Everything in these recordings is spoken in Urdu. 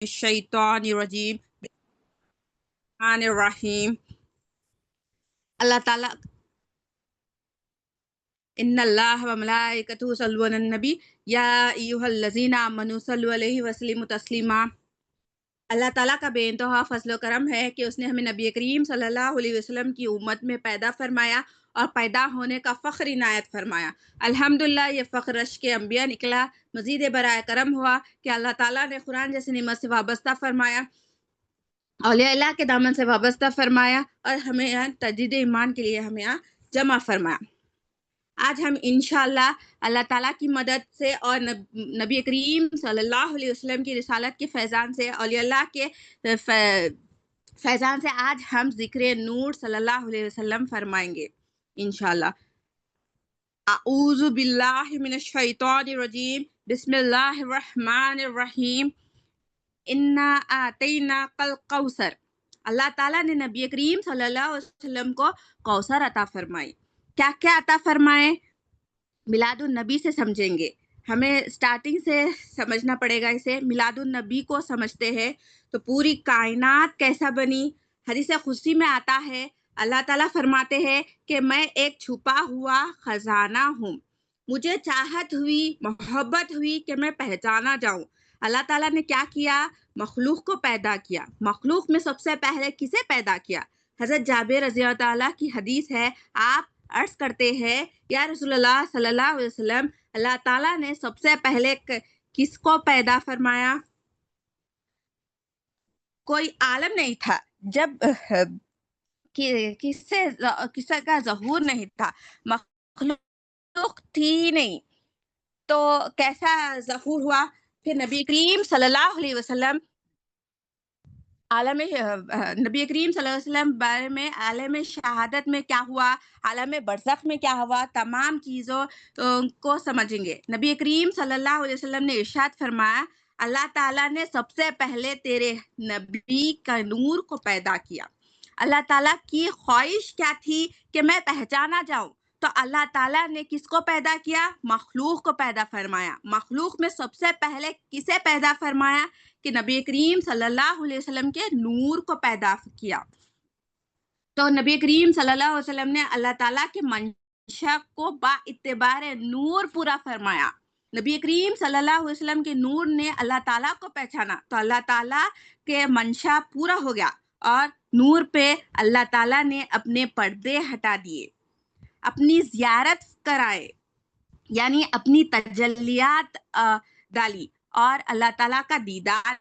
الشیطان الرجیم اللہ تعالیٰ ان اللہ و ملائکتہ یصلون علی النبی یا ایھا الذین آمنوا صلوا علیہ وسلموا تسلیما۔ اللہ تعالیٰ کا بے انتہا فضل و کرم ہے کہ اس نے ہمیں نبی کریم صلی اللہ علیہ وسلم کی امت میں پیدا فرمایا اور پیدا ہونے کا فخر عنایت فرمایا۔ الحمدللہ یہ فخر رشک کے انبیاء نکلا، مزید برائے کرم ہوا کہ اللہ تعالیٰ نے قرآن جیسی نعمت سے وابستہ فرمایا، اولیاء اللہ کے دامن سے وابستہ فرمایا اور ہمیں یہاں تجدید ایمان کے لیے ہمیں یہاں جمع فرمایا۔ آج ہم انشاءاللہ اللہ تعالیٰ کی مدد سے اور نبی کریم صلی اللہ علیہ وسلم کی رسالت کے فیضان سے، اولیاء اللہ کے فیضان سے آج ہم ذکر نور صلی اللہ علیہ وسلم فرمائیں گے انشاءاللہ۔ اعوذ باللہ من الشیطان الرجیم، بسم اللہ الرحمن الرحیم۔ انا اعطیناک الکوثر، اللہ تعالیٰ نے نبی کریم صلی اللہ علیہ وسلم کو کوثر عطا فرمائی۔ کیا کیا عطا فرمائے؟ میلاد النبی سے سمجھیں گے، ہمیں سٹارٹنگ سے سمجھنا پڑے گا اسے۔ میلاد النبی کو سمجھتے ہیں تو پوری کائنات کیسا بنی۔ حدیث قدسی میں آتا ہے، اللہ تعالیٰ فرماتے ہیں کہ میں ایک چھپا ہوا خزانہ ہوں، مجھے چاہت ہوئی، محبت ہوئی کہ میں پہچانا جاؤں۔ اللہ تعالیٰ نے کیا کیا؟ مخلوق کو پیدا کیا۔ مخلوق میں سب سے پہلے کسے پیدا کیا؟ حضرت جابر رضی اللہ تعالیٰ کی حدیث ہے، آپ عرض کرتے ہیں یا رسول اللہ صلی اللہ علیہ وسلم، اللہ تعالیٰ نے سب سے پہلے کس کو پیدا فرمایا؟ کوئی عالم نہیں تھا جب کسی کا ظہور نہیں تھا، مخلوق تھی نہیں، تو کیسا ظہور ہوا؟ پھر نبی کریم صلی اللہ علیہ وسلم نبی کریم صلی اللہ علیہ وسلم بارے میں عالم شہادت میں کیا ہوا، عالم برزخ میں کیا ہوا، تمام چیزوں کو سمجھیں گے۔ نبی کریم صلی اللہ علیہ وسلم نے ارشاد فرمایا، اللہ تعالیٰ نے سب سے پہلے تیرے نبی کا نور کو پیدا کیا۔ اللہ تعالیٰ کی خواہش کیا تھی؟ کہ میں پہچانا جاؤں، تو اللہ تعالیٰ نے کس کو پیدا کیا؟ مخلوق کو پیدا فرمایا۔ مخلوق میں سب سے پہلے کسے پیدا فرمایا؟ کہ نبی کریم صلی اللہ علیہ وسلم کے نور کو پیدا کیا۔ تو نبی کریم صلی اللہ علیہ وسلم نے اللہ تعالیٰ کے منشا کو با اعتبار نور پورا فرمایا۔ نبی کریم صلی اللہ علیہ وسلم کے نور نے اللہ تعالیٰ کو پہچانا، تو اللہ تعالیٰ کے منشا پورا ہو گیا، اور نور پہ اللہ تعالیٰ نے اپنے پردے ہٹا دیے، اپنی زیارت کرائے، یعنی اپنی تجلیات ڈالی اور اللہ تعالیٰ کا دیدار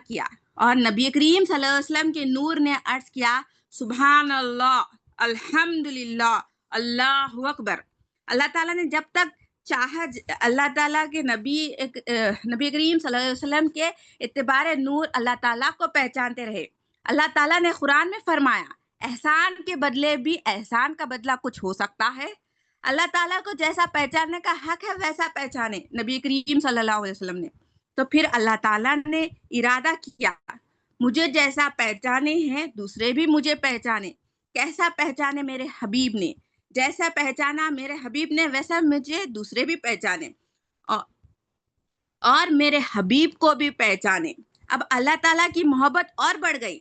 کیا۔ اور نبی کریم صلی اللہ علیہ وسلم کے نور نے عرض کیا، سبحان اللہ، الحمدللہ، اللہ اکبر۔ اللہ تعالیٰ نے جب تک چاہا اللہ تعالیٰ کے نبی کریم صلی اللہ علیہ وسلم کے اعتبار نور اللہ تعالیٰ کو پہچانتے رہے۔ اللہ تعالیٰ نے قرآن میں فرمایا، احسان کے بدلے بھی احسان کا بدلہ کچھ ہو سکتا ہے۔ اللہ تعالیٰ کو جیسا پہچاننے کا حق ہے ویسا پہچانے نبی کریم صلی اللہ علیہ وسلم نے۔ تو پھر اللہ تعالیٰ نے ارادہ کیا، مجھے جیسا پہچانے ہیں دوسرے بھی مجھے پہچانے۔ کیسا پہچانے؟ میرے حبیب نے جیسا پہچانا میرے حبیب نے ویسا مجھے دوسرے بھی پہچانے، اور میرے حبیب کو بھی پہچانے۔ اب اللہ تعالیٰ کی محبت اور بڑھ گئی۔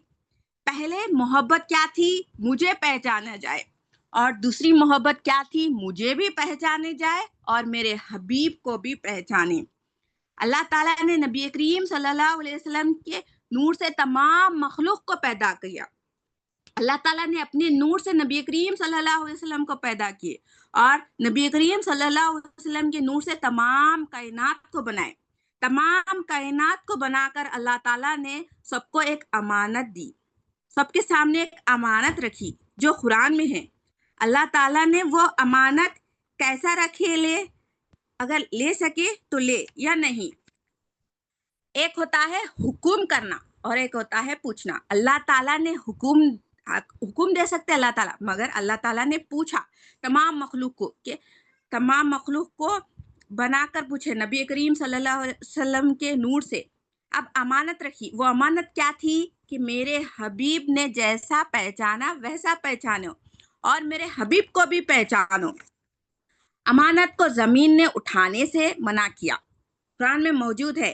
پہلے محبت کیا تھی؟ مجھے پہچانا جائے، اور دوسری محبت کیا تھی؟ مجھے بھی پہچانے جائے اور میرے حبیب کو بھی پہچانے۔ اللہ تعالیٰ نے نبی کریم صلی اللہ علیہ وسلم کے نور سے تمام مخلوق کو پیدا کیا۔ اللہ تعالیٰ نے اپنے نور سے نبی کریم صلی اللہ علیہ وسلم کو پیدا کیے، اور نبی کریم صلی اللہ علیہ وسلم کے نور سے تمام کائنات کو بنائے۔ تمام کائنات کو بنا کر اللہ تعالیٰ نے سب کو ایک امانت دی، سب کے سامنے ایک امانت رکھی جو قرآن میں ہے۔ اللہ تعالیٰ نے وہ امانت کیسا رکھے؟ اگر لے سکے تو لے یا نہیں۔ ایک ہوتا ہے حکم کرنا اور ایک ہوتا ہے پوچھنا۔ اللہ تعالیٰ نے حکم دے سکتے اللہ تعالیٰ، مگر اللہ تعالیٰ نے پوچھا تمام مخلوق کو، کہ تمام مخلوق کو بنا کر پوچھے نبی کریم صلی اللہ علیہ وسلم کے نور سے۔ اب امانت رکھی، وہ امانت کیا تھی؟ کہ میرے حبیب نے جیسا پہچانا ویسا پہچانو، اور میرے حبیب کو بھی پہچانو۔ امانت کو زمین نے اٹھانے سے منع کیا، قرآن میں موجود ہے،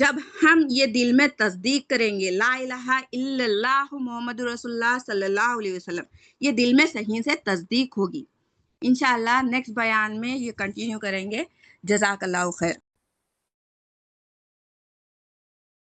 جب ہم یہ دل میں تصدیق کریں گے لا الہ الا اللہ محمد رسول اللہ صلی اللہ علیہ وسلم، یہ دل میں صحیح سے تصدیق ہوگی. انشاءاللہ نیکسٹ بیان میں یہ کنٹینیو کریں گے. جزاک اللہ خیر.